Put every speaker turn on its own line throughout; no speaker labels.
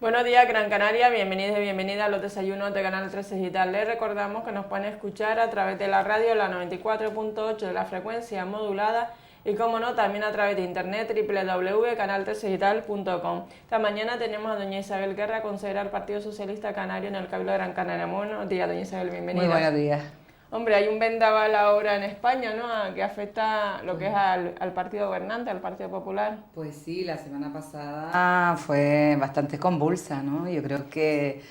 Buenos días, Gran Canaria, bienvenidos y bienvenidas a los desayunos de Canal 13 Digital. Les recordamos que nos pueden escuchar a través de la radio, la 94.8 de la frecuencia modulada y, como no, también a través de internet, www.canal13digital.com. Esta mañana tenemos a doña Isabel Guerra, consejera del Partido Socialista Canario en el Cabildo de Gran Canaria. Buenos días, doña Isabel, bienvenida.
Muy buenos días.
Hombre, hay un vendaval ahora en España, ¿no?, que afecta lo que es al partido gobernante, al Partido Popular.
Pues sí, la semana pasada fue bastante convulsa, ¿no? Yo creo que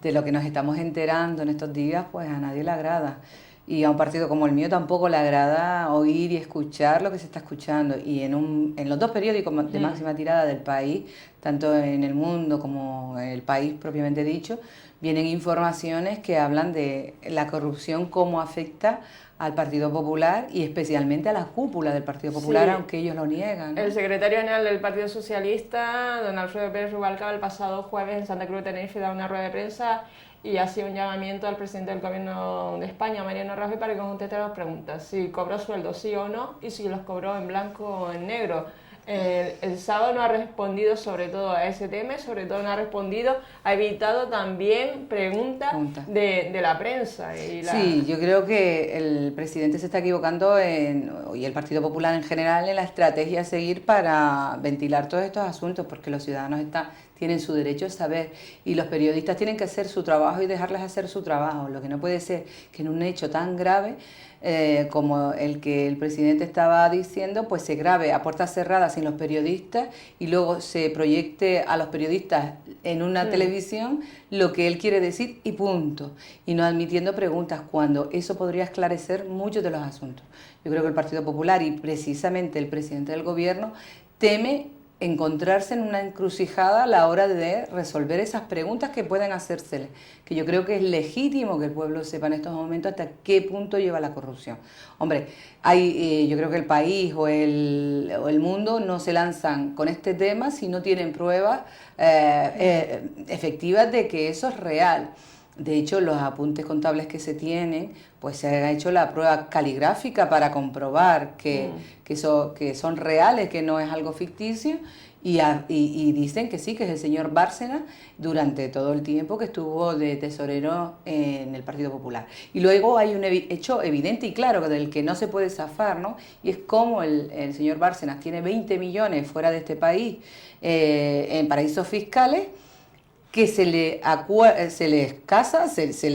de lo que nos estamos enterando en estos días, pues a nadie le agrada. Y a un partido como el mío tampoco le agrada oír y escuchar lo que se está escuchando. Y en los dos periódicos de máxima tirada del país, tanto en El Mundo como en El País propiamente dicho, vienen informaciones que hablan de la corrupción, cómo afecta al Partido Popular y especialmente a la cúpula del Partido Popular, sí, aunque ellos lo niegan, ¿no?
El secretario general del Partido Socialista, don Alfredo Pérez Rubalcaba, el pasado jueves en Santa Cruz de Tenerife da una rueda de prensa y hacía un llamamiento al presidente del Gobierno de España, Mariano Rajoy, para que conteste las preguntas: si cobró sueldos sí o no, y si los cobró en blanco o en negro. El sábado no ha respondido sobre todo a ese tema, sobre todo no ha respondido, ha evitado también preguntas de la prensa.
Sí, yo creo que el presidente se está equivocando, y el Partido Popular en general, en la estrategia a seguir para ventilar todos estos asuntos, porque los ciudadanos tienen su derecho a saber y los periodistas tienen que hacer su trabajo y dejarles hacer su trabajo. Lo que no puede ser que en un hecho tan grave como el que el presidente estaba diciendo, pues se grabe a puertas cerradas sin los periodistas y luego se proyecte a los periodistas en una televisión lo que él quiere decir y punto, y no admitiendo preguntas, cuando eso podría esclarecer muchos de los asuntos. Yo creo que el Partido Popular y precisamente el presidente del gobierno teme encontrarse en una encrucijada a la hora de resolver esas preguntas que pueden hacérseles, que yo creo que es legítimo que el pueblo sepa en estos momentos hasta qué punto lleva la corrupción. Hombre, yo creo que el país o el mundo no se lanzan con este tema si no tienen pruebas efectivas de que eso es real. De hecho, los apuntes contables que se tienen, pues se ha hecho la prueba caligráfica para comprobar que son reales, que no es algo ficticio, y dicen que sí, que es el señor Bárcenas durante todo el tiempo que estuvo de tesorero en el Partido Popular. Y luego hay un hecho evidente y claro del que no se puede zafar, ¿no? Y es como el señor Bárcenas tiene 20 millones fuera de este país en paraísos fiscales, que se le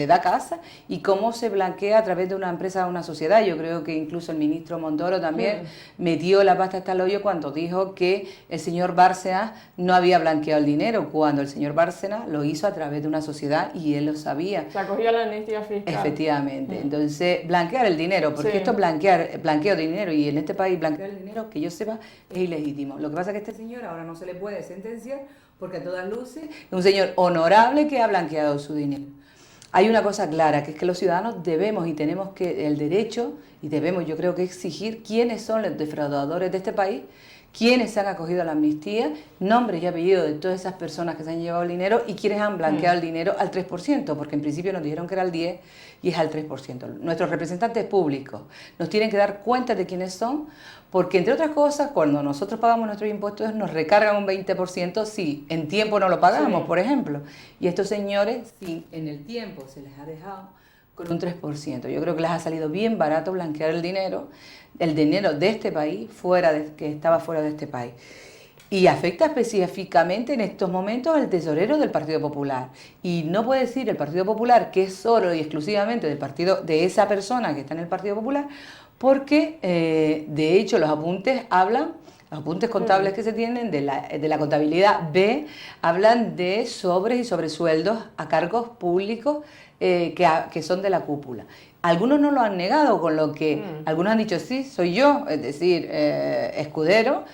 da casa, y cómo se blanquea a través de una empresa a una sociedad. Yo creo que incluso el ministro Montoro también metió la pasta hasta el hoyo cuando dijo que el señor Bárcenas no había blanqueado el dinero, cuando el señor Bárcenas lo hizo a través de una sociedad y él lo sabía.
Se acogió a la amnistía fiscal.
Efectivamente. Entonces, blanquear el dinero, porque esto es blanqueo de dinero, y en este país blanquear el dinero, que yo sepa, es ilegítimo. Lo que pasa es que este señor ahora no se le puede sentenciar porque a todas luces es un señor honorable que ha blanqueado su dinero. Hay una cosa clara, que es que los ciudadanos debemos y tenemos el derecho, y debemos, yo creo, que exigir quiénes son los defraudadores de este país, quiénes se han acogido a la amnistía, nombres y apellidos de todas esas personas que se han llevado el dinero y quienes han blanqueado el dinero al 3%, porque en principio nos dijeron que era al 10% y es al 3%. Nuestros representantes públicos nos tienen que dar cuenta de quiénes son, porque entre otras cosas, cuando nosotros pagamos nuestros impuestos nos recargan un 20% si en tiempo no lo pagamos, por ejemplo. Y estos señores, si en el tiempo se les ha dejado con un 3%. Yo creo que les ha salido bien barato blanquear el dinero de este país, que estaba fuera de este país. Y afecta específicamente en estos momentos al tesorero del Partido Popular. Y no puede decir el Partido Popular que es solo y exclusivamente del partido de esa persona que está en el Partido Popular, porque de hecho los apuntes contables que se tienen de la contabilidad B hablan de sobres y sobresueldos a cargos públicos que son de la cúpula. Algunos no lo han negado, con lo que algunos han dicho, sí, soy yo, es decir,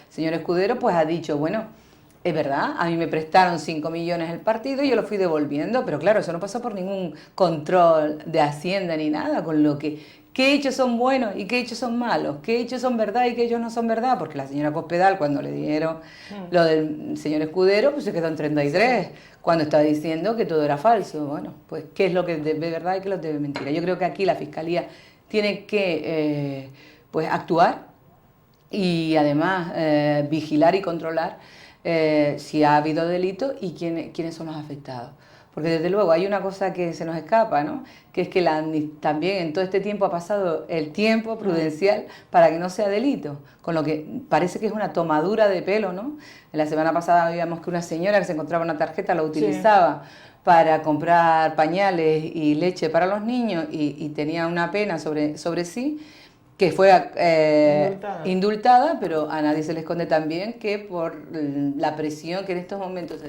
señor Escudero, pues ha dicho, bueno, es verdad, a mí me prestaron 5 millones el partido y yo lo fui devolviendo, pero claro, eso no pasó por ningún control de Hacienda ni nada, con lo que qué hechos son buenos y qué hechos son malos, qué hechos son verdad y qué hechos no son verdad, porque la señora Cospedal, cuando le dijeron lo del señor Escudero, pues se quedó en 33, cuando estaba diciendo que todo era falso. Bueno, pues qué es lo que es de verdad y qué es lo que es de mentira. Yo creo que aquí la Fiscalía tiene que pues actuar y además vigilar y controlar si ha habido delito y quiénes son los afectados. Porque desde luego hay una cosa que se nos escapa, ¿no? Que es que también en todo este tiempo ha pasado el tiempo prudencial para que no sea delito, con lo que parece que es una tomadura de pelo, ¿no? La semana pasada veíamos que una señora que se encontraba una tarjeta la utilizaba para comprar pañales y leche para los niños y tenía una pena sobre sí, que fue indultada, pero a nadie se le esconde también que por la presión que en estos momentos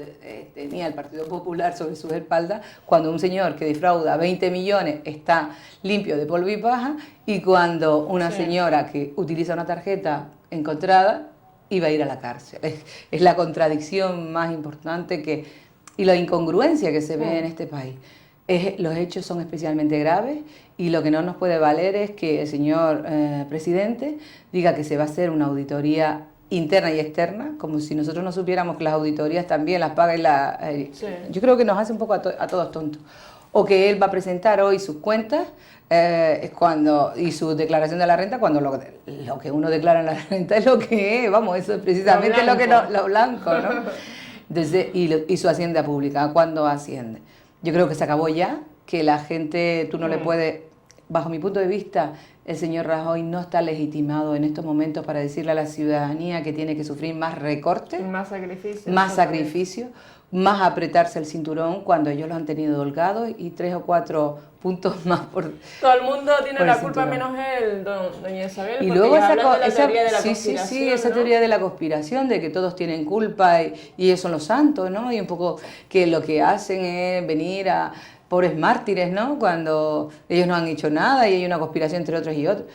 tenía el Partido Popular sobre sus espaldas, cuando un señor que defrauda 20 millones está limpio de polvo y paja, y cuando una señora que utiliza una tarjeta encontrada iba a ir a la cárcel. Es la contradicción más importante y la incongruencia que se ve en este país. Los hechos son especialmente graves y lo que no nos puede valer es que el señor presidente diga que se va a hacer una auditoría interna y externa, como si nosotros no supiéramos que las auditorías también las paga yo creo que nos hace un poco a todos tontos. O que él va a presentar hoy sus cuentas y su declaración de la renta, cuando lo que uno declara en la renta es lo que es, vamos, eso es precisamente lo blanco, ¿no? Entonces, y su hacienda pública, ¿cuándo asciende? Yo creo que se acabó ya, que la gente, tú no le puedes, bajo mi punto de vista, el señor Rajoy no está legitimado en estos momentos para decirle a la ciudadanía que tiene que sufrir más recortes, más sacrificio, más apretarse el cinturón cuando ellos lo han tenido holgado y 3 o 4 puntos más por
todo el mundo tiene la culpa menos él, doña Isabel,
y luego esa
teoría de la conspiración,
sí, esa teoría de la conspiración, de que todos tienen culpa y ellos son los santos, ¿no? Y un poco que lo que hacen es venir a pobres mártires, ¿no? Cuando ellos no han hecho nada y hay una conspiración entre otros y otros.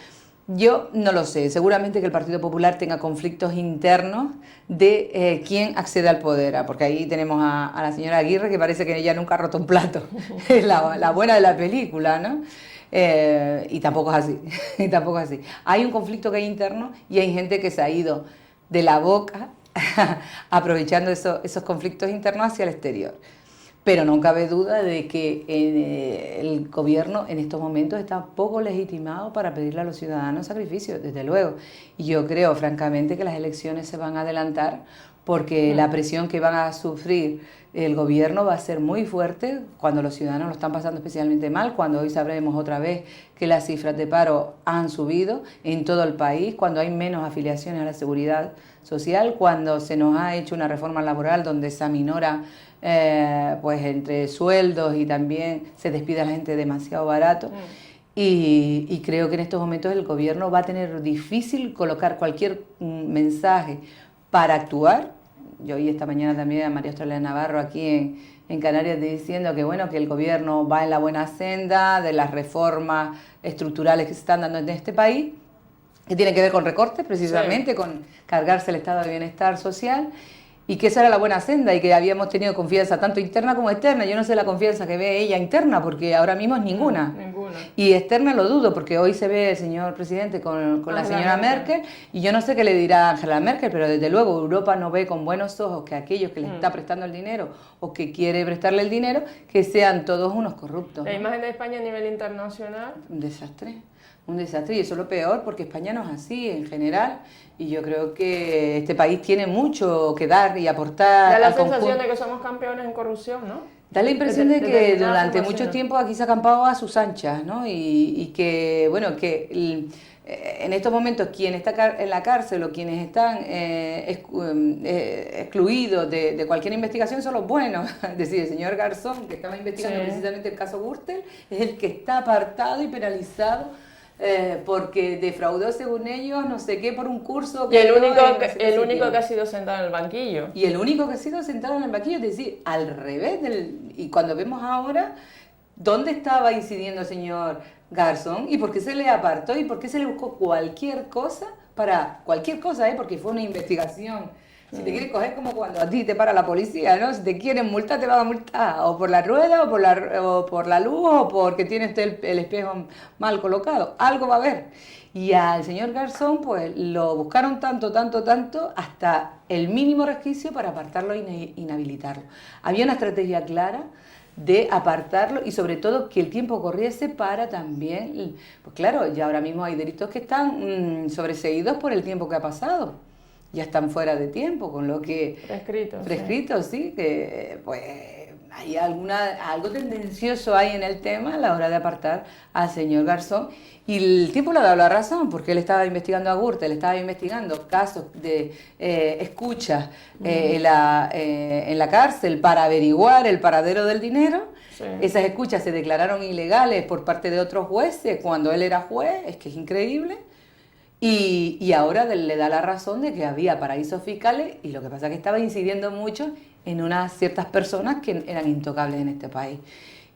Yo no lo sé, seguramente que el Partido Popular tenga conflictos internos de quién accede al poder, porque ahí tenemos a la señora Aguirre, que parece que ella nunca ha roto un plato, es la buena de la película, ¿no? Y tampoco es así, Hay un conflicto que hay interno y hay gente que se ha ido de la boca aprovechando esos conflictos internos hacia el exterior. Pero no cabe duda de que el gobierno en estos momentos está poco legitimado para pedirle a los ciudadanos sacrificios, desde luego. Y yo creo, francamente, que las elecciones se van a adelantar porque la presión que van a sufrir el gobierno va a ser muy fuerte cuando los ciudadanos lo están pasando especialmente mal, cuando hoy sabremos otra vez que las cifras de paro han subido en todo el país, cuando hay menos afiliaciones a la seguridad social, cuando se nos ha hecho una reforma laboral donde se aminora pues entre sueldos y también se despide a la gente demasiado barato. Y creo que en estos momentos el gobierno va a tener difícil colocar cualquier mensaje para actuar. Yo oí esta mañana también a María Australia Navarro aquí en Canarias diciendo que bueno, que el gobierno va en la buena senda de las reformas estructurales que se están dando en este país, que tienen que ver con recortes precisamente, con cargarse el estado de bienestar social, y que esa era la buena senda y que habíamos tenido confianza tanto interna como externa. Yo no sé la confianza que ve ella interna, porque ahora mismo es ninguna. Y externa lo dudo, porque hoy se ve el señor presidente con la señora Merkel, y yo no sé qué le dirá Angela Merkel, pero desde luego Europa no ve con buenos ojos que aquellos que le está prestando el dinero o que quiere prestarle el dinero, que sean todos unos corruptos.
La imagen de España a nivel internacional.
Un desastre, y eso es lo peor, porque España no es así en general. Y yo creo que este país tiene mucho que dar y aportar.
Da la sensación de que somos campeones en corrupción, ¿no?
Da la impresión de que durante mucho tiempo aquí se ha acampado a sus anchas, ¿no? Y que, bueno, que en estos momentos quien está en la cárcel o quienes están excluidos de cualquier investigación son los buenos. Es decir, el señor Garzón, que estaba investigando precisamente el caso Gürtel, es el que está apartado y penalizado porque defraudó, según ellos, no sé qué, por un curso.
Y el único que ha sido sentado en el banquillo.
Y el único que ha sido sentado en el banquillo, es decir, al revés. Y cuando vemos ahora, ¿dónde estaba incidiendo el señor Garzón? ¿Y por qué se le apartó? ¿Y por qué se le buscó cualquier cosa? Porque fue una investigación. Si te quieren coger, como cuando a ti te para la policía, ¿no? Si te quieren multar, te van a multar o por la rueda, o por la luz, o porque tienes el espejo mal colocado. Algo va a haber. Y al señor Garzón, pues, lo buscaron tanto, hasta el mínimo resquicio para apartarlo e inhabilitarlo. Había una estrategia clara de apartarlo y sobre todo que el tiempo corriese para también, pues claro, ya ahora mismo hay delitos que están sobreseídos por el tiempo que ha pasado. ya están fuera de tiempo, con lo que...
Prescritos,
sí, que pues hay algo tendencioso ahí en el tema a la hora de apartar al señor Garzón. Y el tiempo le ha dado la razón, porque él estaba investigando a Gürtel, estaba investigando casos de escuchas en la cárcel para averiguar el paradero del dinero. Sí. Esas escuchas se declararon ilegales por parte de otros jueces cuando él era juez, es que es increíble. Y ahora le da la razón de que había paraísos fiscales, y lo que pasa es que estaba incidiendo mucho en unas ciertas personas que eran intocables en este país.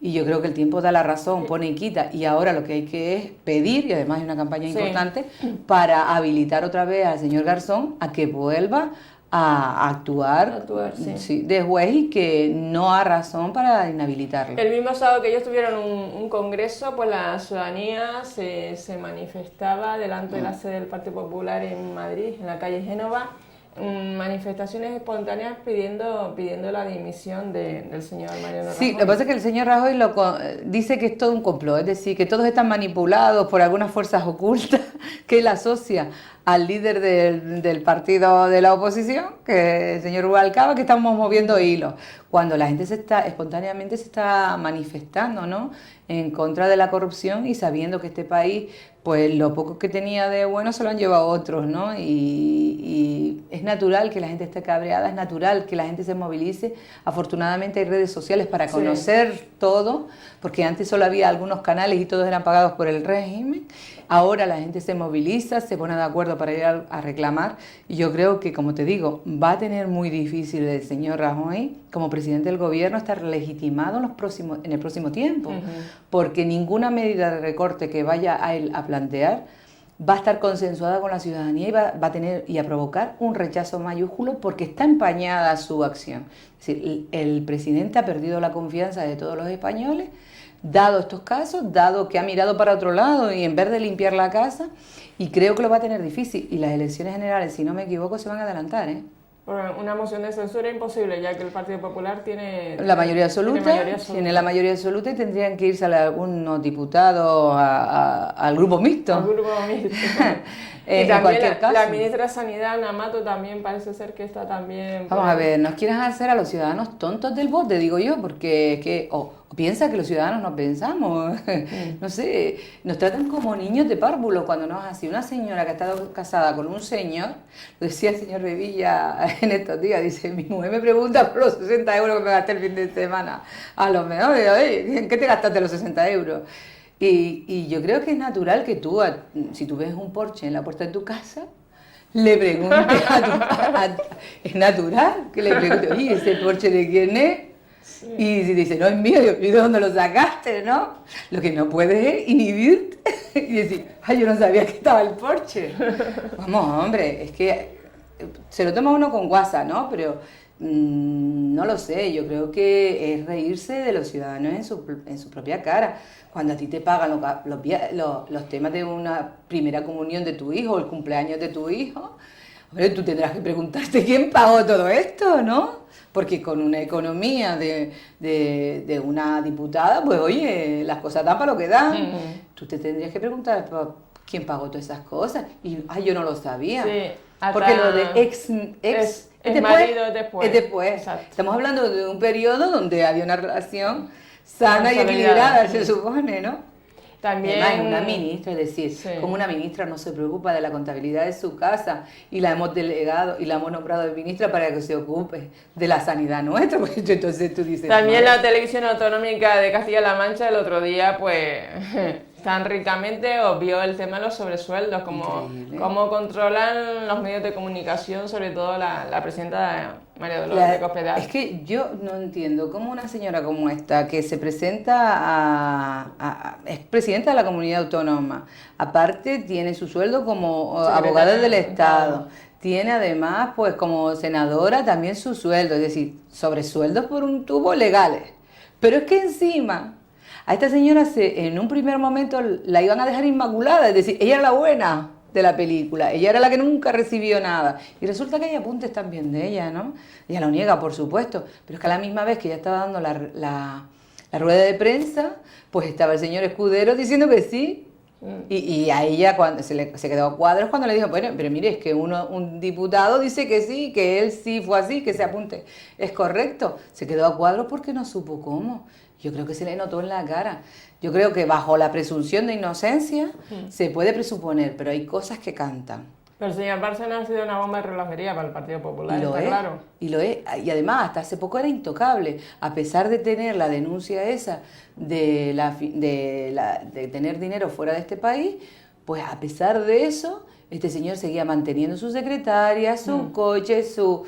Y yo creo que el tiempo da la razón, pone y quita, y ahora lo que hay que es pedir, y además hay una campaña importante, para habilitar otra vez al señor Garzón a que vuelva a actuar de juez, y que no ha razón para inhabilitarlo.
El mismo sábado que ellos tuvieron un congreso, pues la ciudadanía se manifestaba delante de la sede del Partido Popular en Madrid, en la calle Génova, manifestaciones espontáneas pidiendo la dimisión del señor Mariano Rajoy.
Sí, lo que pasa es que el señor Rajoy dice que es todo un complot, es decir, que todos están manipulados por algunas fuerzas ocultas que él asocia al líder del partido de la oposición, que es el señor Rubalcaba, que estamos moviendo hilos, cuando la gente espontáneamente se está manifestando, ¿no?, en contra de la corrupción, y sabiendo que este país, pues lo poco que tenía de bueno se lo han llevado otros, ¿no? Y es natural que la gente esté cabreada, es natural que la gente se movilice. Afortunadamente hay redes sociales para conocer todo, porque antes solo había algunos canales y todos eran pagados por el régimen. Ahora la gente se moviliza, se pone de acuerdo para ir a reclamar, y yo creo que, como te digo, va a tener muy difícil el señor Rajoy, como presidente del gobierno, estar legitimado en el próximo tiempo, porque ninguna medida de recorte que vaya a él a plantear va a estar consensuada con la ciudadanía, y va a tener y a provocar un rechazo mayúsculo, porque está empañada su acción. Es decir, el presidente ha perdido la confianza de todos los españoles, dado estos casos, dado que ha mirado para otro lado y en vez de limpiar la casa, y creo que lo va a tener difícil. Y las elecciones generales, si no me equivoco, se van a adelantar, ¿eh?
Una moción de censura imposible, ya que el Partido Popular tiene
la mayoría absoluta, tiene la mayoría absoluta, y tendrían que irse a algunos diputados al grupo mixto.
Al grupo mixto. Y también la ministra de Sanidad, Ana Mato, también parece ser que está también...
Vamos a ver, nos quieren hacer a los ciudadanos tontos del bote, digo yo, porque piensa que los ciudadanos no pensamos, no sé, nos tratan como niños de párvulo cuando no es así. Una señora que ha estado casada con un señor, lo decía el señor Revilla en estos días, dice, mi mujer me pregunta por los 60 euros que me gasté el fin de semana, a lo mejor, ¿en qué te gastaste los 60 euros? Y yo creo que es natural que tú, si tú ves un Porsche en la puerta de tu casa, le preguntes es natural que le preguntes, oye, ¿ese Porsche de quién es? Sí. Y si dice, no, es mío, ¿y de dónde lo sacaste, no? Lo que no puedes es inhibirte y decir, ay, yo no sabía que estaba el Porsche. Vamos, hombre, es que se lo toma uno con guasa, ¿no? Pero no lo sé, yo creo que es reírse de los ciudadanos en su propia cara. Cuando a ti te pagan los temas de una primera comunión de tu hijo, el cumpleaños de tu hijo, hombre, tú tendrás que preguntarte quién pagó todo esto, ¿no? Porque con una economía de una diputada, pues oye, las cosas dan para lo que dan. Tú te tendrías que preguntar quién pagó todas esas cosas. Y yo no lo sabía. Sí, porque lo de ex
es marido después.
Es después.
Exacto.
Estamos hablando de un periodo donde había una relación sana y equilibrada, se supone, ¿no?
También
además, una ministra, es decir, como una ministra no se preocupa de la contabilidad de su casa, y la hemos delegado y la hemos nombrado de ministra para que se ocupe de la sanidad nuestra, pues entonces tú dices...
También la televisión autonómica de Castilla-La Mancha el otro día, pues... tan ricamente obvió el tema de los sobresueldos, cómo controlan los medios de comunicación, sobre todo la presidenta María Dolores de Cospedal.
Es que yo no entiendo cómo una señora como esta, que se presenta es presidenta de la comunidad autónoma, aparte tiene su sueldo como abogada del Estado, tiene además, pues como senadora también su sueldo, es decir, sobresueldos por un tubo legales, pero es que encima... A esta señora en un primer momento la iban a dejar inmaculada, es decir, ella era la buena de la película, ella era la que nunca recibió nada. Y resulta que hay apuntes también de ella, ¿no? Ella lo niega, por supuesto, pero es que a la misma vez que ella estaba dando la rueda de prensa, pues estaba el señor Escudero diciendo que sí, Y a ella cuando se quedó a cuadros cuando le dijo, bueno, pero mire, es que un diputado dice que sí, que él sí fue así, que se apunte. Es correcto. Se quedó a cuadros porque no supo cómo. Yo creo que se le notó en la cara. Yo creo que bajo la presunción de inocencia se puede presuponer, pero hay cosas que cantan.
Pero el señor Bárcenas ha sido una bomba de relojería para el Partido Popular,
Y lo
está
es,
claro.
y lo es. Y además, hasta hace poco era intocable, a pesar de tener la denuncia esa de tener dinero fuera de este país, pues a pesar de eso, este señor seguía manteniendo su secretaria, su coche, su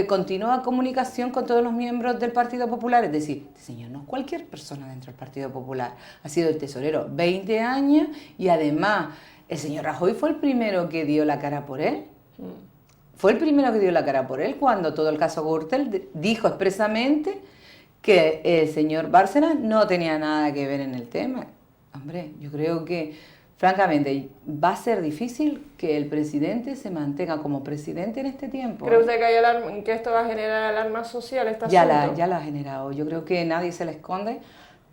continua comunicación con todos los miembros del Partido Popular. Es decir, este señor no es cualquier persona dentro del Partido Popular. Ha sido el tesorero 20 años y además el señor Rajoy fue el primero que dio la cara por él. Fue el primero que dio la cara por él cuando todo el caso Gürtel dijo expresamente que el señor Bárcenas no tenía nada que ver en el tema. Hombre, yo creo que, francamente, va a ser difícil que el presidente se mantenga como presidente en este tiempo.
¿Cree usted que esto va a generar alarma social, este
Ya
asunto?
la ha generado. Yo creo que nadie se le esconde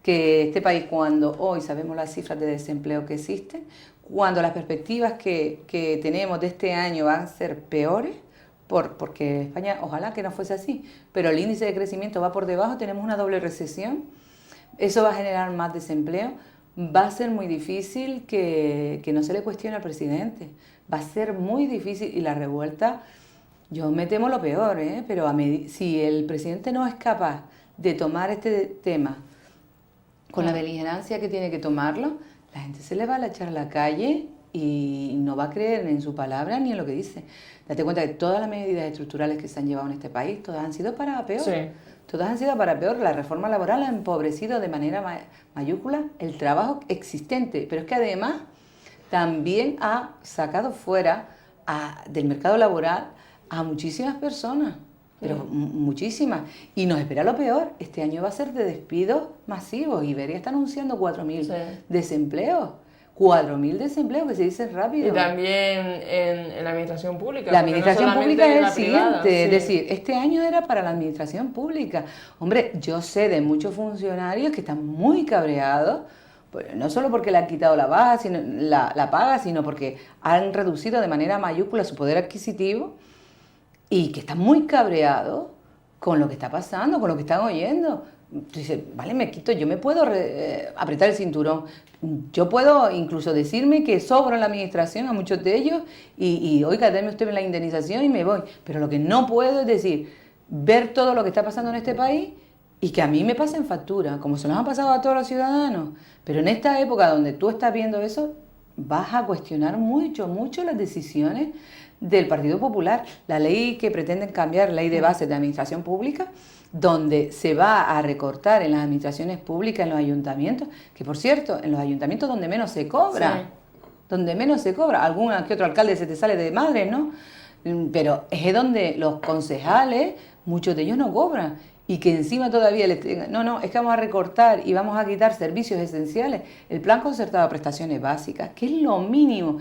que este país, cuando hoy sabemos las cifras de desempleo que existen, cuando las perspectivas que tenemos de este año van a ser peores, porque España, ojalá que no fuese así, pero el índice de crecimiento va por debajo, tenemos una doble recesión, eso va a generar más desempleo, va a ser muy difícil que no se le cuestione al presidente, va a ser muy difícil y la revuelta, yo me temo lo peor, pero si el presidente no es capaz de tomar este tema con la beligerancia que tiene que tomarlo, la gente se le va a echar a la calle y no va a creer en su palabra ni en lo que dice. Date cuenta que todas las medidas estructurales que se han llevado en este país, todas han sido para peor.
Sí.
Todas han sido para peor. La reforma laboral ha empobrecido de manera mayúscula el trabajo existente, pero es que además también ha sacado fuera del mercado laboral a muchísimas personas. Pero muchísimas. Y nos espera lo peor. Este año va a ser de despidos masivos. Iberia está anunciando 4.000 desempleos. 4.000 desempleos, que se dicen rápido.
Y también en la administración pública.
La administración pública es el siguiente.
Sí.
Es decir, este año era para la administración pública. Hombre, yo sé de muchos funcionarios que están muy cabreados, no solo porque le han quitado la paga, sino porque han reducido de manera mayúscula su poder adquisitivo. Y que están muy cabreados con lo que está pasando, con lo que están oyendo. Tú dices, vale, me quito, yo me puedo apretar el cinturón, yo puedo incluso decirme que sobro en la administración a muchos de ellos y oiga, déme usted la indemnización y me voy. Pero lo que no puedo es decir, ver todo lo que está pasando en este país y que a mí me pasen factura, como se nos ha pasado a todos los ciudadanos. Pero en esta época donde tú estás viendo eso, vas a cuestionar mucho las decisiones del Partido Popular, la ley que pretenden cambiar, ley de bases de administración pública, donde se va a recortar en las administraciones públicas, en los ayuntamientos, que por cierto, en los ayuntamientos donde menos se cobra, donde menos se cobra, algún que otro alcalde se te sale de madre, ¿no? Pero es donde los concejales, muchos de ellos no cobran, y que encima todavía les tengan, no, es que vamos a recortar y vamos a quitar servicios esenciales, el plan concertado de prestaciones básicas, que es lo mínimo.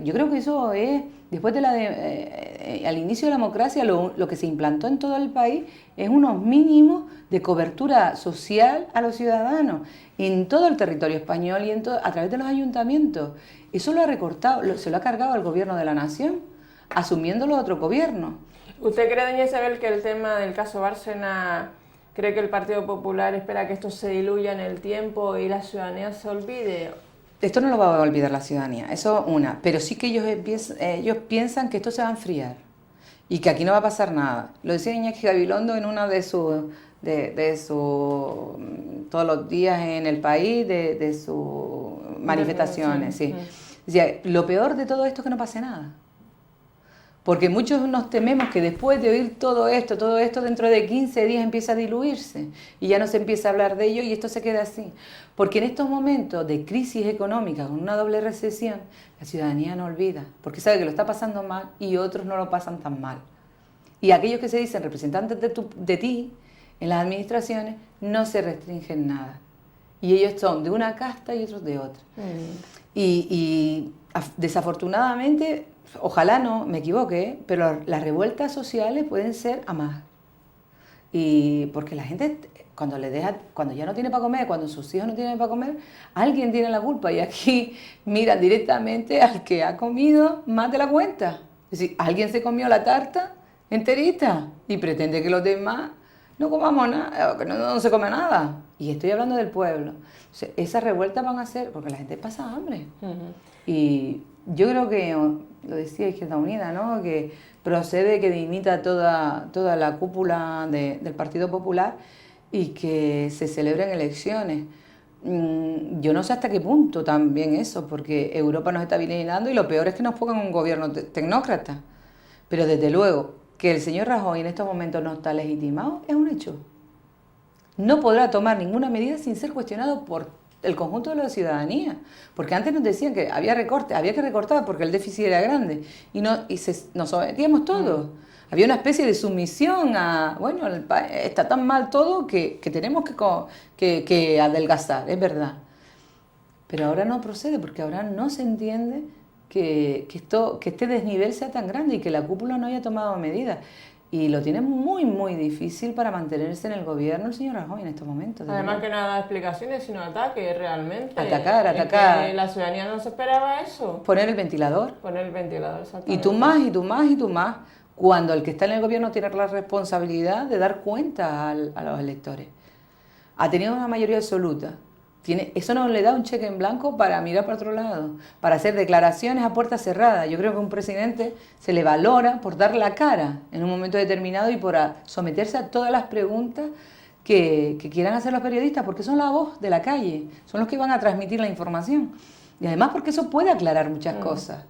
Yo creo que eso es, después al inicio de la democracia, lo que se implantó en todo el país es unos mínimos de cobertura social a los ciudadanos, en todo el territorio español y a través de los ayuntamientos. Eso lo ha recortado, se lo ha cargado al gobierno de la nación, asumiéndolo otro gobierno.
¿Usted cree, doña Isabel, que el tema del caso Bárcenas, cree que el Partido Popular espera que esto se diluya en el tiempo y la ciudadanía se olvide?
Esto no lo va a olvidar la ciudadanía, eso una, pero sí que ellos piensan que esto se va a enfriar y que aquí no va a pasar nada. Lo decía Iñaki Gabilondo en una de sus todos los días en el país, de sus manifestaciones. Sí. Decía, lo peor de todo esto es que no pase nada. Porque muchos nos tememos que después de oír todo esto dentro de 15 días empieza a diluirse y ya no se empieza a hablar de ello y esto se queda así. Porque en estos momentos de crisis económica, con una doble recesión, la ciudadanía no olvida, porque sabe que lo está pasando mal y otros no lo pasan tan mal. Y aquellos que se dicen representantes de ti en las administraciones no se restringen nada. Y ellos son de una casta y otros de otra. Y desafortunadamente, ojalá no me equivoque, pero las revueltas sociales pueden ser a más. Y porque la gente, cuando ya no tiene para comer, cuando sus hijos no tienen para comer, alguien tiene la culpa. Y aquí miran directamente al que ha comido más de la cuenta. Es decir, alguien se comió la tarta enterita y pretende que los demás no comamos nada, que no se come nada. Y estoy hablando del pueblo. O sea, esas revueltas van a ser porque la gente pasa hambre. Y yo creo que, lo decía Izquierda Unida, ¿no? Que procede que dimita toda la cúpula del Partido Popular y que se celebren elecciones. Yo no sé hasta qué punto también eso, porque Europa nos está vigilando y lo peor es que nos pongan un gobierno tecnócrata. Pero desde luego, que el señor Rajoy en estos momentos no está legitimado es un hecho. No podrá tomar ninguna medida sin ser cuestionado por el conjunto de la ciudadanía. Porque antes nos decían que había recortes, había que recortar porque el déficit era grande y nos sometíamos todos. Había una especie de sumisión a, bueno, está tan mal todo que tenemos que adelgazar, es verdad. Pero ahora no procede porque ahora no se entiende que este desnivel sea tan grande y que la cúpula no haya tomado medidas. Y lo tiene muy, muy difícil para mantenerse en el gobierno el señor Rajoy en estos momentos.
Además que no da explicaciones, sino ataques realmente.
Atacar.
Que la ciudadanía no se esperaba eso.
Poner el ventilador.
Exactamente.
Y tú más. Cuando el que está en el gobierno tiene la responsabilidad de dar cuenta a los electores. Ha tenido una mayoría absoluta. Eso no le da un cheque en blanco para mirar para otro lado, para hacer declaraciones a puerta cerrada. Yo creo que a un presidente se le valora por dar la cara en un momento determinado y por someterse a todas las preguntas que quieran hacer los periodistas, porque son la voz de la calle, son los que van a transmitir la información. Y además porque eso puede aclarar muchas cosas.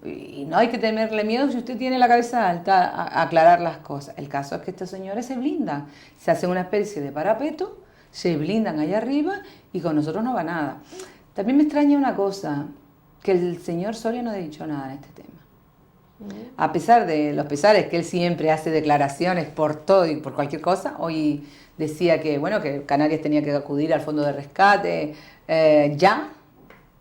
Y no hay que tenerle miedo si usted tiene la cabeza alta a aclarar las cosas. El caso es que estos señores se blindan, se hacen una especie de parapeto, se blindan allá arriba y con nosotros no va nada. También me extraña una cosa, que el señor Soria no ha dicho nada en este tema. A pesar de los pesares que él siempre hace declaraciones por todo y por cualquier cosa, hoy decía que, bueno, que Canarias tenía que acudir al fondo de rescate ya,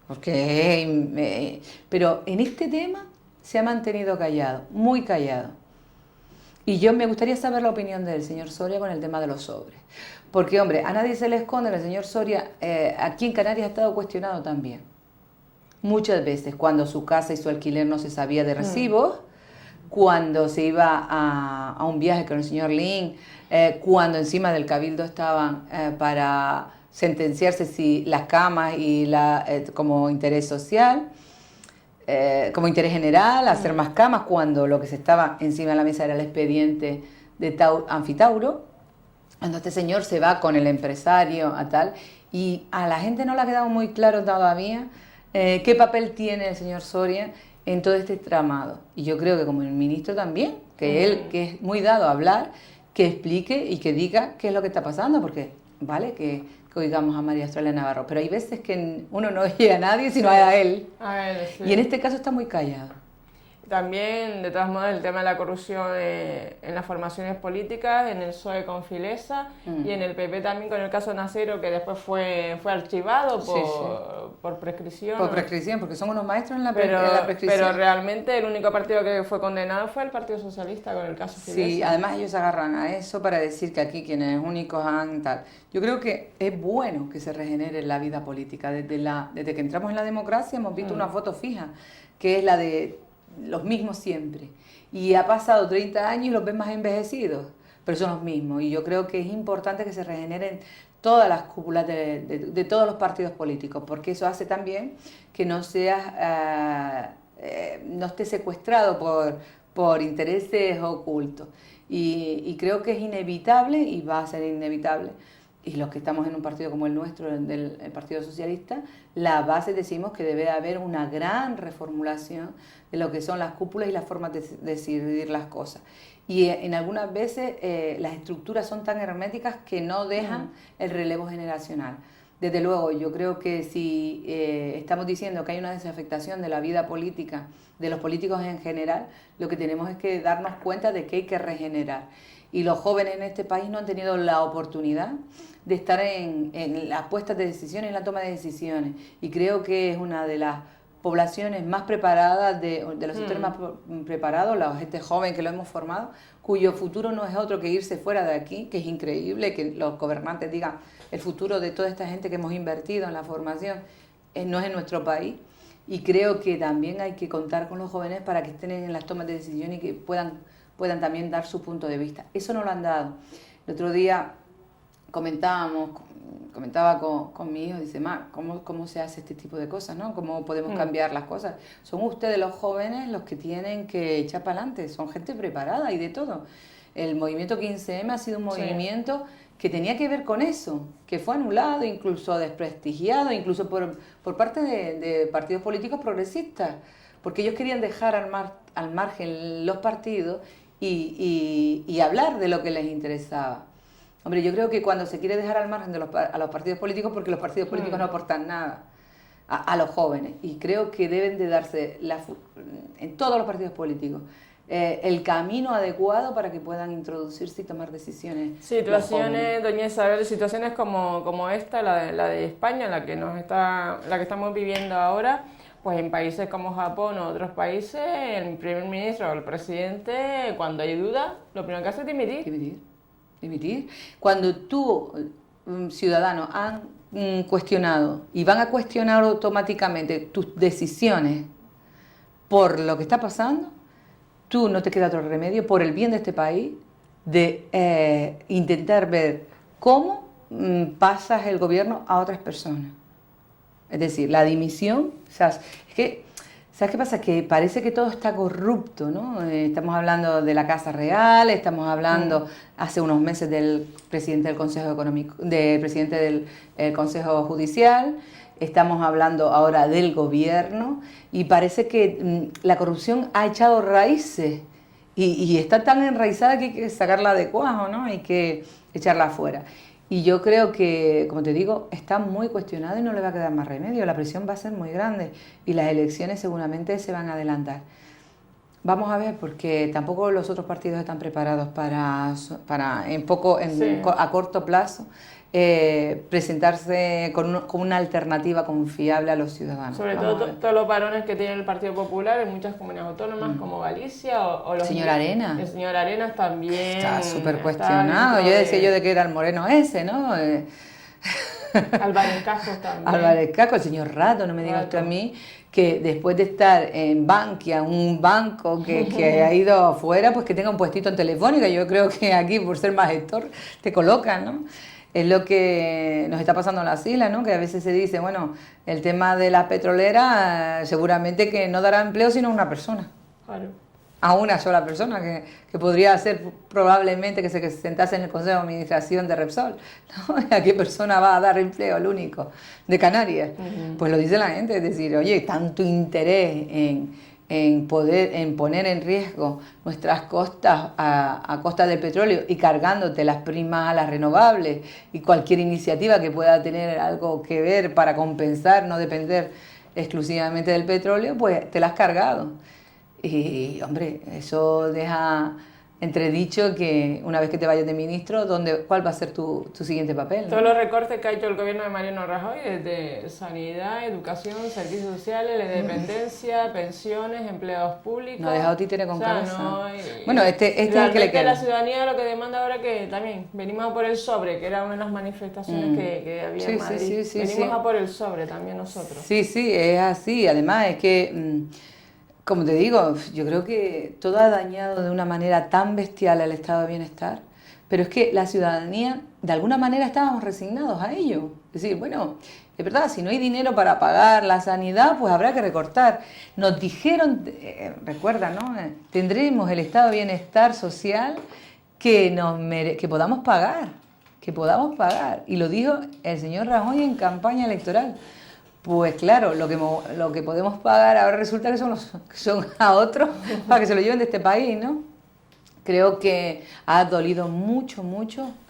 porque pero en este tema se ha mantenido callado, muy callado. Y yo me gustaría saber la opinión del señor Soria con el tema de los sobres. Porque, hombre, a nadie se le esconde que el señor Soria aquí en Canarias ha estado cuestionado también. Muchas veces, cuando su casa y su alquiler no se sabía de recibos, cuando se iba a un viaje con el señor Lin, cuando encima del cabildo estaban para sentenciarse si las camas y como interés social, como interés general, hacer más camas, cuando lo que se estaba encima de la mesa era el expediente de Anfitauro. Cuando este señor se va con el empresario a tal, y a la gente no le ha quedado muy claro todavía qué papel tiene el señor Soria en todo este tramado. Y yo creo que como el ministro también, que él, que es muy dado a hablar, que explique y que diga qué es lo que está pasando, porque vale que oigamos a María Australia Navarro, pero hay veces que uno no oye a nadie sino a él. Sí. Y en este caso está muy callado.
También, de todas maneras, el tema de la corrupción en las formaciones políticas, en el PSOE con Filesa y en el PP también con el caso Nasero, que después fue archivado por prescripción.
Por prescripción, porque son unos maestros en la prescripción.
Pero realmente el único partido que fue condenado fue el Partido Socialista con el caso Filesa.
Sí, además ellos agarran a eso para decir que aquí quienes únicos han tal. Yo creo que es bueno que se regenere la vida política. Desde que entramos en la democracia hemos visto una foto fija, que es la de los mismos siempre, y ha pasado 30 años y los ven más envejecidos, pero son los mismos, y yo creo que es importante que se regeneren todas las cúpulas de todos los partidos políticos, porque eso hace también que no esté secuestrado por intereses ocultos, y creo que es inevitable y va a ser inevitable. Y los que estamos en un partido como el nuestro, el Partido Socialista, la base decimos que debe haber una gran reformulación de lo que son las cúpulas y las formas de decidir las cosas. Y en algunas veces las estructuras son tan herméticas que no dejan el relevo generacional. Desde luego, yo creo que si estamos diciendo que hay una desafectación de la vida política, de los políticos en general, lo que tenemos es que darnos cuenta de que hay que regenerar. Y los jóvenes en este país no han tenido la oportunidad de estar en las puestas de decisiones, en la toma de decisiones. Y creo que es una de las poblaciones más preparadas, de los sectores más preparados, la gente joven que lo hemos formado, cuyo futuro no es otro que irse fuera de aquí, que es increíble que los gobernantes digan el futuro de toda esta gente que hemos invertido en la formación no es en nuestro país. Y creo que también hay que contar con los jóvenes para que estén en las tomas de decisión y que puedan también dar su punto de vista. Eso no lo han dado. El otro día comentaba con mi hijo, dice, ma, ¿cómo se hace este tipo de cosas, ¿no? ¿Cómo podemos cambiar las cosas? Son ustedes los jóvenes los que tienen que echar para adelante, son gente preparada y de todo. El movimiento 15M ha sido un movimiento que tenía que ver con eso, que fue anulado, incluso desprestigiado, incluso por parte de partidos políticos progresistas, porque ellos querían dejar al margen los partidos y hablar de lo que les interesaba. Hombre, yo creo que cuando se quiere dejar al margen a los partidos políticos, porque los partidos políticos no aportan nada a los jóvenes, y creo que deben de darse en todos los partidos políticos el camino adecuado para que puedan introducirse y tomar decisiones.
Situaciones, doña Isabel, situaciones como esta, la de España, la que estamos viviendo ahora, pues en países como Japón o otros países, el primer ministro o el presidente, cuando hay duda, lo primero que hace es dimitir. Cuando tú, ciudadanos, han cuestionado y van a cuestionar automáticamente tus decisiones por lo que está pasando, tú no te queda otro remedio, por el bien de este país, de intentar ver cómo pasas el gobierno a otras personas. Es decir, la dimisión, o sea, es que, ¿sabes qué pasa? Que parece que todo está corrupto, ¿no? Estamos hablando de la Casa Real, estamos hablando hace unos meses del presidente del Consejo Económico, del presidente del Consejo Judicial, estamos hablando ahora del gobierno y parece que la corrupción ha echado raíces y está tan enraizada que hay que sacarla de cuajo, ¿no? Hay que echarla afuera. Y yo creo que, como te digo, está muy cuestionado y no le va a quedar más remedio. La presión va a ser muy grande y las elecciones seguramente se van a adelantar. Vamos a ver, porque tampoco los otros partidos están preparados para a corto plazo, presentarse con una alternativa confiable a los ciudadanos. Sobre todo todos los varones que tiene el Partido Popular en muchas comunidades autónomas como Galicia o los...
Señor Arenas.
El señor Arenas también...
Está súper cuestionado. Yo decía de que era el moreno ese, ¿no?
Álvarez Cascos también.
Álvarez Cascos, el señor Rato, no me diga usted a mí, que después de estar en Bankia, un banco que ha ido afuera, pues que tenga un puestito en Telefónica. Yo creo que aquí, por ser más gestor, te colocan, ¿no? Es lo que nos está pasando en las islas, ¿no? Que a veces se dice, bueno, el tema de las petroleras seguramente que no dará empleo sino a una persona.
Claro.
A una sola persona, que podría ser probablemente que se sentase en el Consejo de Administración de Repsol, ¿no? ¿A qué persona va a dar empleo? El único, de Canarias. Pues lo dice la gente, es decir, oye, tanto interés en poner en riesgo nuestras costas a costa del petróleo y cargándote las primas a las renovables y cualquier iniciativa que pueda tener algo que ver para compensar, no depender exclusivamente del petróleo, pues te la has cargado. Y, hombre, eso deja entredicho que una vez que te vayas de ministro, ¿cuál va a ser tu siguiente papel, ¿no?
Todos los recortes que ha hecho el gobierno de Mariano Rajoy, desde sanidad, educación, servicios sociales, la dependencia, pensiones, empleados públicos...
No ha dejado títere con cabeza.
No,
bueno, este es el que le queda.
La ciudadanía lo que demanda ahora que también venimos a por el sobre, que era una de las manifestaciones que había en Madrid. Venimos a por el sobre también nosotros.
Sí, es así. Además es que... como te digo, yo creo que todo ha dañado de una manera tan bestial el estado de bienestar, pero es que la ciudadanía, de alguna manera, estábamos resignados a ello. Es decir, bueno, es verdad, si no hay dinero para pagar la sanidad, pues habrá que recortar. Nos dijeron, recuerda, ¿no? Tendremos el estado de bienestar social que podamos pagar, Y lo dijo el señor Rajoy en campaña electoral. Pues claro, lo que podemos pagar ahora resulta que son a otros para que se lo lleven de este país, ¿no? Creo que ha dolido mucho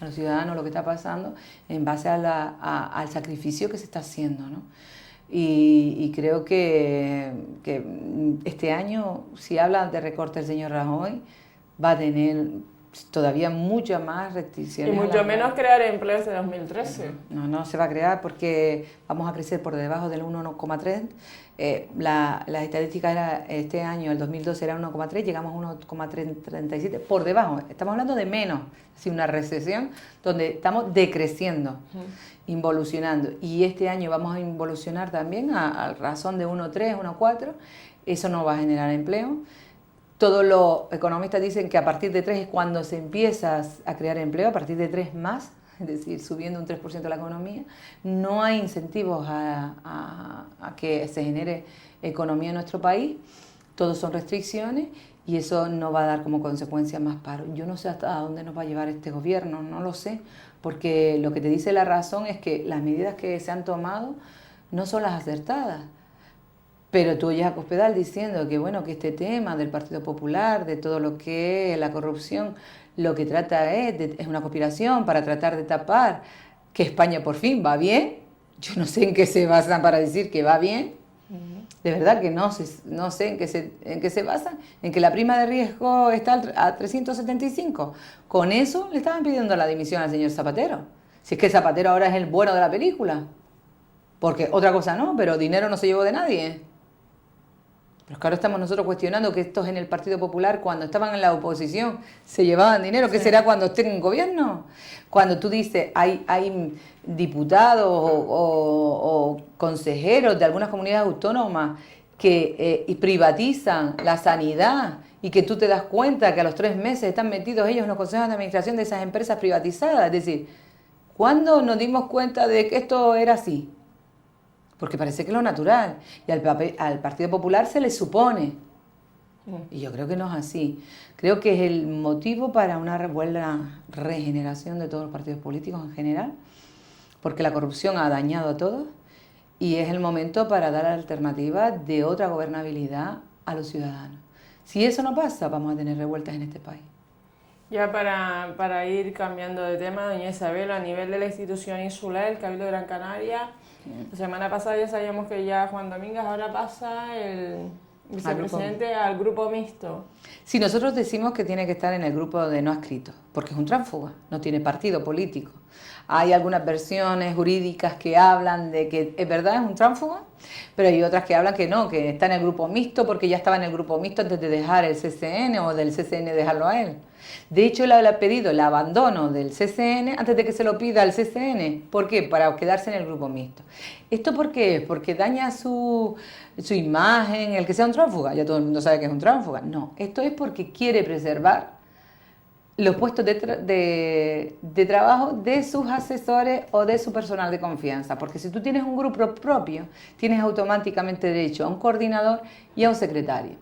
a los ciudadanos lo que está pasando en base al sacrificio que se está haciendo, ¿no? Y creo que este año, si habla de recorte el señor Rajoy, va a tener todavía muchas más
Y
restricciones.
mucho menos crear empleos de 2013.
No se va a crear porque vamos a crecer por debajo del 1,3. La estadística era este año, el 2012 era 1,3, llegamos a 1,37, por debajo. Estamos hablando de menos, es decir, una recesión donde estamos decreciendo, involucionando. Y este año vamos a involucionar también a razón de 1,3, 1,4. Eso no va a generar empleo. Todos los economistas dicen que a partir de 3 es cuando se empieza a crear empleo, a partir de 3 más, es decir, subiendo un 3% la economía. No hay incentivos a que se genere economía en nuestro país, todos son restricciones y eso no va a dar como consecuencia más paro. Yo no sé hasta dónde nos va a llevar este gobierno, no lo sé, porque lo que te dice la razón es que las medidas que se han tomado no son las acertadas. Pero tú oyes a Cospedal diciendo que bueno, que este tema del Partido Popular, de todo lo que es la corrupción, lo que trata es una conspiración para tratar de tapar que España por fin va bien. Yo no sé en qué se basan para decir que va bien. De verdad que no sé en qué se basan. En que la prima de riesgo está a 375. Con eso le estaban pidiendo la dimisión al señor Zapatero. Si es que Zapatero ahora es el bueno de la película. Porque otra cosa no, pero dinero no se llevó de nadie. Pero claro, estamos nosotros cuestionando que estos en el Partido Popular, cuando estaban en la oposición, se llevaban dinero. ¿Qué será cuando estén en gobierno? Cuando tú dices, hay diputados o consejeros de algunas comunidades autónomas que privatizan la sanidad y que tú te das cuenta que a los 3 meses están metidos ellos en los consejos de administración de esas empresas privatizadas. Es decir, ¿cuándo nos dimos cuenta de que esto era así? Porque parece que es lo natural. Y al Partido Popular se le supone. Y yo creo que no es así. Creo que es el motivo para una buena regeneración de todos los partidos políticos en general, porque la corrupción ha dañado a todos y es el momento para dar alternativas de otra gobernabilidad a los ciudadanos. Si eso no pasa, vamos a tener revueltas en este país.
Ya para ir cambiando de tema, doña Isabel, a nivel de la institución insular, el Cabildo de Gran Canaria, la semana pasada ya sabíamos que ya Juan Domínguez, ahora pasa el vicepresidente al grupo mixto.
Sí, nosotros decimos que tiene que estar en el grupo de no adscritos, porque es un tránsfuga, no tiene partido político. Hay algunas versiones jurídicas que hablan de que es verdad, es un tránsfuga, pero hay otras que hablan que no, que está en el grupo mixto porque ya estaba en el grupo mixto antes de dejar el CCN o del CCN dejarlo a él. De hecho, él ha pedido el abandono del CCN antes de que se lo pida al CCN. ¿Por qué? Para quedarse en el grupo mixto. ¿Esto por qué? ¿Porque daña su imagen, el que sea un tránsfuga? Ya todo el mundo sabe que es un tránsfuga. No, esto es porque quiere preservar los puestos de trabajo de sus asesores o de su personal de confianza. Porque si tú tienes un grupo propio, tienes automáticamente derecho a un coordinador y a un secretario.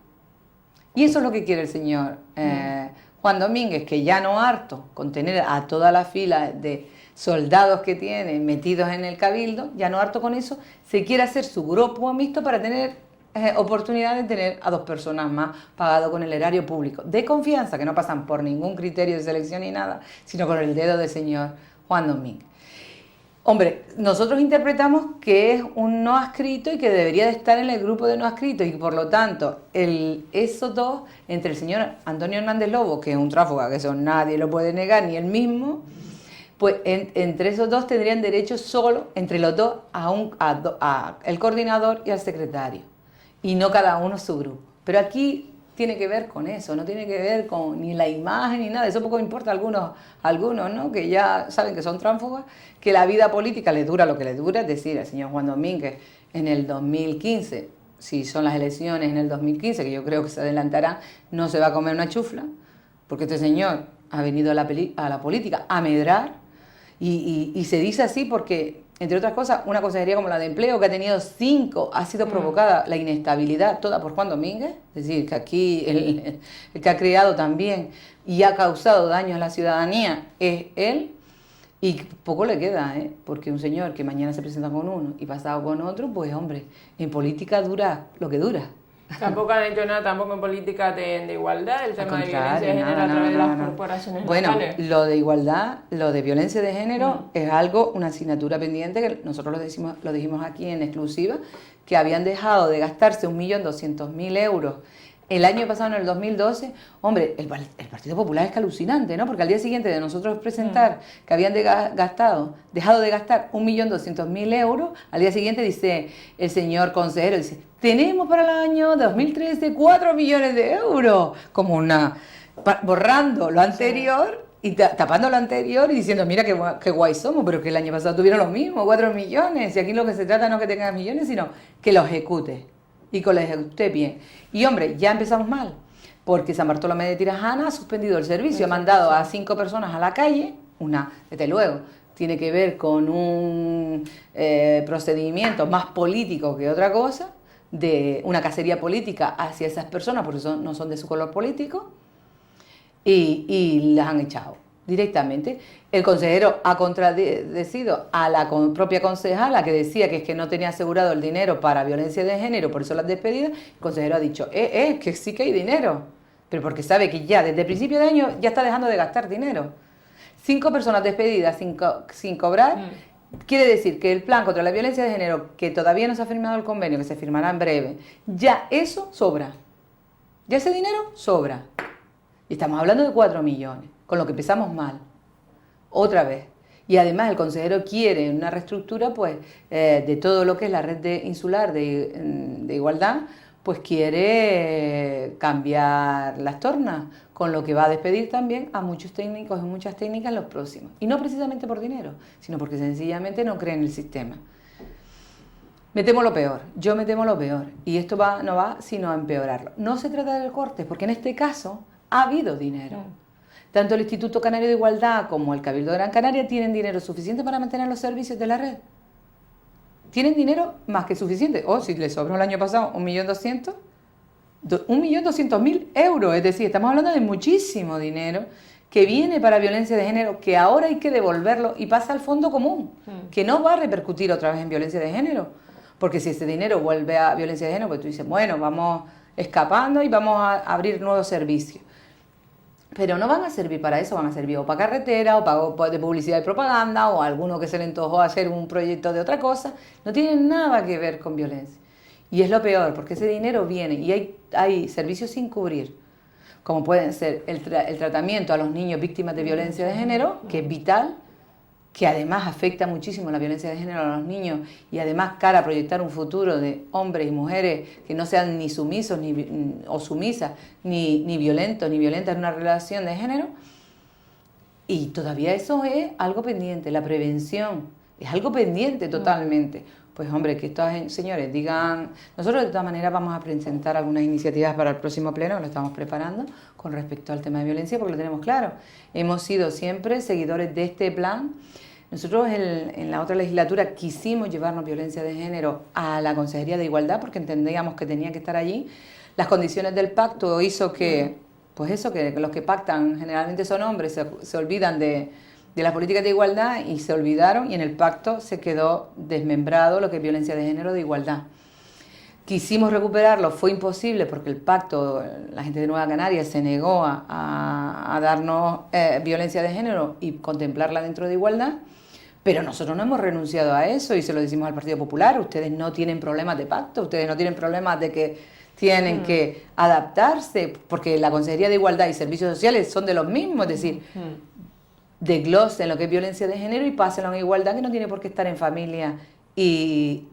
Y eso es lo que quiere el señor Juan Domínguez, que ya no harto con tener a toda la fila de soldados que tiene metidos en el cabildo, ya no harto con eso, se quiere hacer su grupo mixto para tener oportunidad de tener a 2 personas más pagado con el erario público, de confianza, que no pasan por ningún criterio de selección ni nada, sino con el dedo del señor Juan Domínguez. Hombre, nosotros interpretamos que es un no adscrito y que debería de estar en el grupo de no adscritos y por lo tanto esos dos, entre el señor Antonio Hernández Lobo, que es un tránsfuga, que eso nadie lo puede negar, ni él mismo, pues entre esos dos tendrían derecho solo, entre los dos, a el coordinador y al secretario, y no cada uno su grupo. Pero aquí tiene que ver con eso, no tiene que ver con ni la imagen ni nada, eso poco importa a algunos, ¿no? Que ya saben que son tránsfugas, que la vida política les dura lo que les dura, es decir, el señor Juan Domínguez en el 2015, si son las elecciones en el 2015, que yo creo que se adelantará, no se va a comer una chufla, porque este señor ha venido a la política a medrar, y se dice así porque, entre otras cosas, una consejería como la de empleo, que ha tenido 5, ha sido provocada la inestabilidad toda por Juan Domínguez, es decir, que aquí el que ha creado también y ha causado daño a la ciudadanía es él, y poco le queda, porque un señor que mañana se presenta con uno y pasado con otro, pues hombre, en política dura lo que dura.
Tampoco han hecho nada tampoco en política de igualdad, el tema de violencia de género a través de las corporaciones locales.
Bueno, lo de igualdad, lo de violencia de género es algo, una asignatura pendiente que nosotros lo dijimos aquí en exclusiva, que habían dejado de gastarse 1.200.000 euros El año pasado, en el 2012, hombre, el Partido Popular es que alucinante, ¿no? Porque al día siguiente de nosotros presentar que habían dejado de gastar 1.200.000 euros, al día siguiente dice el señor consejero, dice, tenemos para el año 2013 4 millones de euros, como borrando lo anterior y tapando lo anterior y diciendo, mira qué guay somos, pero que el año pasado tuvieron lo mismo, 4 millones, y aquí lo que se trata no es que tengas millones, sino que lo ejecutes. Y que lo ejecute bien. Y hombre, ya empezamos mal, porque San Bartolomé de Tirajana ha suspendido el servicio, ha mandado a 5 personas a la calle, una, desde luego, tiene que ver con un procedimiento más político que otra cosa, de una cacería política hacia esas personas, porque no son de su color político, y las han echado directamente. El consejero ha contradecido a la propia concejala que decía que es que no tenía asegurado el dinero para violencia de género, por eso las despedidas. El consejero ha dicho, que sí que hay dinero, pero porque sabe que ya desde el principio de año ya está dejando de gastar dinero. 5 personas despedidas sin cobrar, quiere decir que el plan contra la violencia de género, que todavía no se ha firmado el convenio, que se firmará en breve, ya eso sobra. Ya ese dinero sobra. Y estamos hablando de 4 millones, con lo que empezamos mal. Otra vez. Y además el consejero quiere una reestructura pues, de todo lo que es la red insular de igualdad, pues quiere cambiar las tornas, con lo que va a despedir también a muchos técnicos y muchas técnicas en los próximos. Y no precisamente por dinero, sino porque sencillamente no creen en el sistema. Me temo lo peor, yo me temo lo peor. Y esto no va sino a empeorarlo. No se trata del corte, porque en este caso ha habido dinero. Tanto el Instituto Canario de Igualdad como el Cabildo de Gran Canaria tienen dinero suficiente para mantener los servicios de la red. Tienen dinero más que suficiente. O si les sobró el año pasado 1.200.000, 1.200.000 euros. Es decir, estamos hablando de muchísimo dinero que viene para violencia de género, que ahora hay que devolverlo y pasa al fondo común, que no va a repercutir otra vez en violencia de género. Porque si ese dinero vuelve a violencia de género, pues tú dices, bueno, vamos escapando y vamos a abrir nuevos servicios. Pero no van a servir para eso, van a servir o para carretera, o para de publicidad y propaganda, o a alguno que se le antojó hacer un proyecto de otra cosa. No tienen nada que ver con violencia. Y es lo peor, porque ese dinero viene y hay servicios sin cubrir, como pueden ser el tratamiento a los niños víctimas de violencia de género, que es vital, que además afecta muchísimo la violencia de género a los niños y además cara a proyectar un futuro de hombres y mujeres que no sean ni sumisos o sumisas, ni violentos ni violentas en una relación de género. Y todavía eso es algo pendiente, la prevención es algo pendiente totalmente. Pues hombre, que estos señores digan, nosotros de todas maneras vamos a presentar algunas iniciativas para el próximo pleno, lo estamos preparando, con respecto al tema de violencia, porque lo tenemos claro. Hemos sido siempre seguidores de este plan. Nosotros en la otra legislatura quisimos llevarnos violencia de género a la Consejería de Igualdad, porque entendíamos que tenía que estar allí. Las condiciones del pacto hizo que, pues eso, que los que pactan generalmente son hombres, se olvidan de las políticas de igualdad y se olvidaron, y en el pacto se quedó desmembrado lo que es violencia de género de igualdad. Quisimos recuperarlo, fue imposible porque el pacto, la gente de Nueva Canarias se negó a darnos violencia de género y contemplarla dentro de igualdad, pero nosotros no hemos renunciado a eso y se lo decimos al Partido Popular, ustedes no tienen problemas de pacto, ustedes no tienen problemas de que tienen que adaptarse, porque la Consejería de Igualdad y Servicios Sociales son de los mismos, es decir, desglosen lo que es violencia de género y pásenlo en igualdad, que no tiene por qué estar en familia y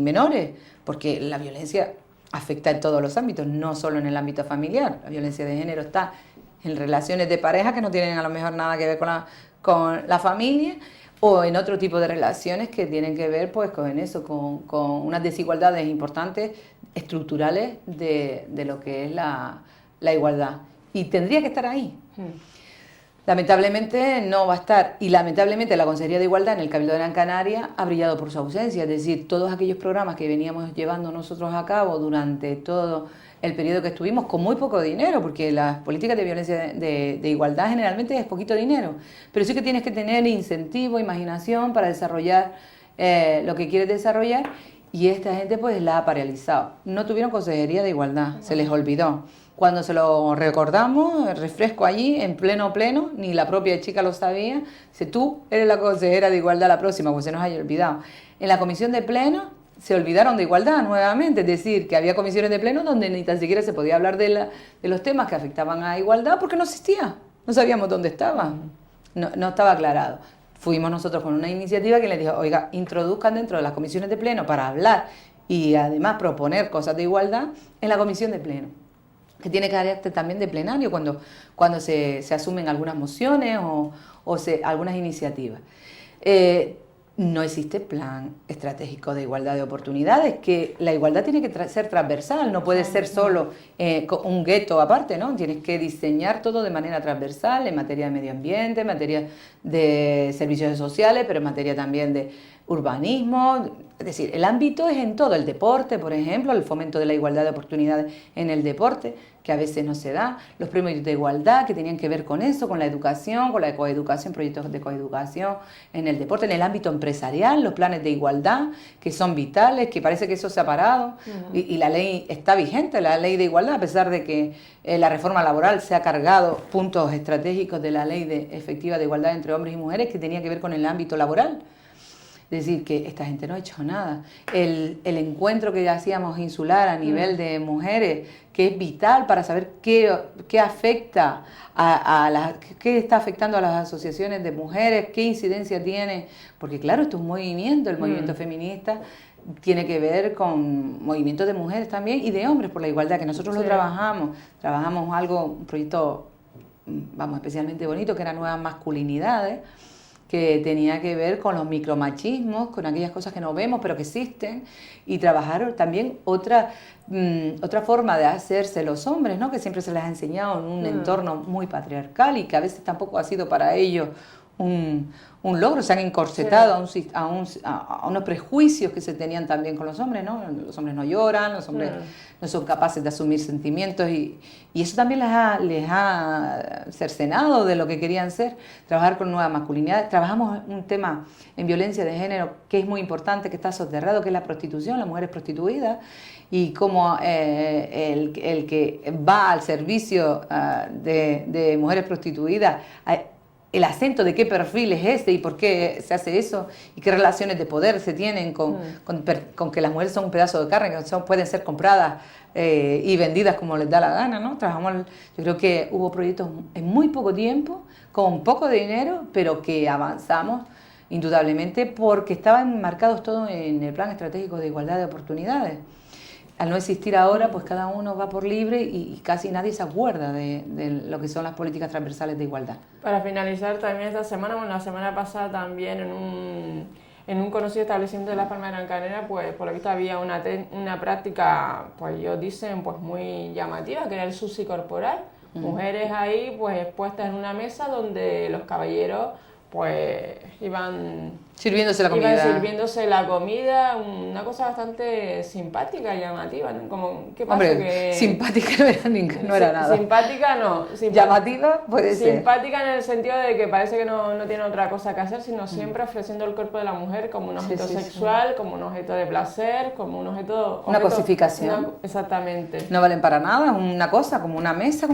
menores, porque la violencia afecta en todos los ámbitos, no solo en el ámbito familiar. La violencia de género está en relaciones de pareja que no tienen a lo mejor nada que ver con la familia, o en otro tipo de relaciones que tienen que ver pues con eso, con unas desigualdades importantes, estructurales de lo que es la igualdad. Y tendría que estar ahí. Lamentablemente no va a estar, y lamentablemente la Consejería de Igualdad en el Cabildo de Gran Canaria ha brillado por su ausencia, es decir, todos aquellos programas que veníamos llevando nosotros a cabo durante todo el periodo que estuvimos con muy poco dinero, porque las políticas de violencia de igualdad generalmente es poquito dinero, pero sí que tienes que tener incentivo, imaginación para desarrollar lo que quieres desarrollar, y esta gente pues la ha paralizado. No tuvieron Consejería de Igualdad, se les olvidó. Cuando se lo recordamos, el refresco allí, en pleno, ni la propia chica lo sabía, dice, tú eres la consejera de Igualdad la próxima, pues se nos haya olvidado. En la comisión de pleno se olvidaron de igualdad nuevamente, es decir, que había comisiones de pleno donde ni tan siquiera se podía hablar de los temas que afectaban a igualdad porque no existía, no sabíamos dónde estaba, no estaba aclarado. Fuimos nosotros con una iniciativa que les dijo, oiga, introduzcan dentro de las comisiones de pleno para hablar y además proponer cosas de igualdad en la comisión de pleno, que tiene carácter también de plenario cuando se asumen algunas mociones o algunas iniciativas. No existe plan estratégico de igualdad de oportunidades, que la igualdad tiene que ser transversal, no puede ser solo un gueto aparte, ¿no? Tienes que diseñar todo de manera transversal en materia de medio ambiente, en materia de servicios sociales, pero en materia también de urbanismo. Es decir, el ámbito es en todo, el deporte, por ejemplo, el fomento de la igualdad de oportunidades en el deporte, que a veces no se da, los premios de igualdad que tenían que ver con eso, con la educación, con la coeducación, proyectos de coeducación en el deporte, en el ámbito empresarial, los planes de igualdad, que son vitales, que parece que eso se ha parado, y la ley está vigente, la ley de igualdad, a pesar de que la reforma laboral se ha cargado puntos estratégicos de la ley efectiva de igualdad entre hombres y mujeres, que tenía que ver con el ámbito laboral. Es decir, que esta gente no ha hecho nada. El encuentro que hacíamos insular a nivel de mujeres, que es vital para saber qué afecta qué está afectando a las asociaciones de mujeres, qué incidencia tiene, porque claro, esto es un movimiento, el movimiento feminista tiene que ver con movimientos de mujeres también y de hombres por la igualdad, que nosotros lo trabajamos un proyecto, especialmente bonito, que era Nuevas Masculinidades, que tenía que ver con los micromachismos, con aquellas cosas que no vemos pero que existen, y trabajar también otra forma de hacerse los hombres, ¿no? Que siempre se les ha enseñado en un entorno muy patriarcal y que a veces tampoco ha sido para ellos un logro, se han encorsetado a unos prejuicios que se tenían también con los hombres, ¿no? Los hombres no lloran, los hombres no son capaces de asumir sentimientos y eso también les ha cercenado de lo que querían ser, trabajar con nuevas masculinidades. Trabajamos un tema en violencia de género que es muy importante, que está soterrado, que es la prostitución, las mujeres prostituidas, y como el que va al servicio de mujeres prostituidas, el acento de qué perfil es ese y por qué se hace eso y qué relaciones de poder se tienen con que las mujeres son un pedazo de carne que pueden ser compradas y vendidas como les da la gana, ¿no? Yo creo que hubo proyectos en muy poco tiempo, con poco dinero, pero que avanzamos indudablemente porque estaban enmarcados todos en el Plan Estratégico de Igualdad de Oportunidades. Al no existir ahora, pues cada uno va por libre y casi nadie se acuerda de lo que son las políticas transversales de igualdad.
Para finalizar también esta semana, la semana pasada también en un conocido establecimiento de Las Palmas de Gran Canaria, pues por lo visto había una práctica, pues ellos dicen, pues muy llamativa, que era el sushi corporal. Mujeres ahí pues expuestas en una mesa donde los caballeros pues iban
sirviéndose la comida,
una cosa bastante simpática y llamativa, ¿no? Como, ¿qué pasa?
Hombre, simpática no era nada.
Simpática no.
Llamativa puede ser.
Simpática en el sentido de que parece que no tiene otra cosa que hacer, sino siempre ofreciendo el cuerpo de la mujer como un objeto sexual, como un objeto de placer, como un objeto...
Una cosificación.
Exactamente.
No valen para nada, una cosa como una mesa,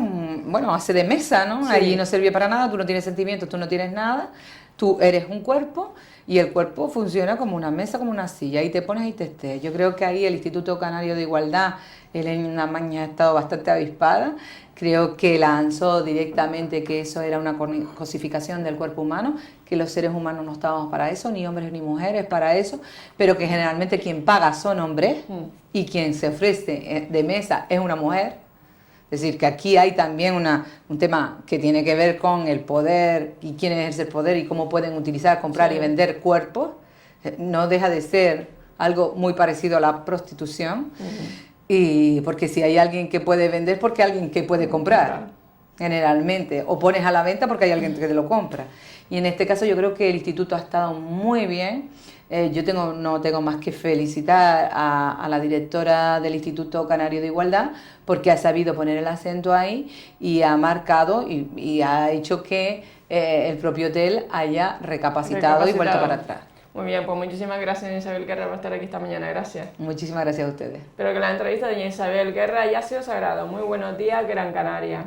hace de mesa, ¿no? Sí. Ahí no sirve para nada, tú no tienes sentimientos, tú no tienes nada, tú eres un cuerpo y el cuerpo funciona como una mesa, como una silla, y te pones y te estés. Yo creo que ahí el Instituto Canario de Igualdad, Elena Maña ha estado bastante avispada, creo que lanzó directamente que eso era una cosificación del cuerpo humano, que los seres humanos no estábamos para eso, ni hombres ni mujeres para eso, pero que generalmente quien paga son hombres y quien se ofrece de mesa es una mujer. Es decir, que aquí hay también un tema que tiene que ver con el poder y quién ejerce el poder y cómo pueden utilizar, comprar y vender cuerpos. No deja de ser algo muy parecido a la prostitución. Y porque si hay alguien que puede vender, porque hay alguien que puede comprar, generalmente. O pones a la venta porque hay alguien que te lo compra. Y en este caso yo creo que el instituto ha estado muy bien. No tengo más que felicitar a la directora del Instituto Canario de Igualdad porque ha sabido poner el acento ahí y ha marcado y ha hecho que el propio hotel haya recapacitado y vuelto para atrás.
Muy bien, pues muchísimas gracias, Isabel Guerra, por estar aquí esta mañana. Gracias.
Muchísimas gracias a ustedes.
Espero que la entrevista de Isabel Guerra haya sido sagrada. Muy buenos días, Gran Canaria.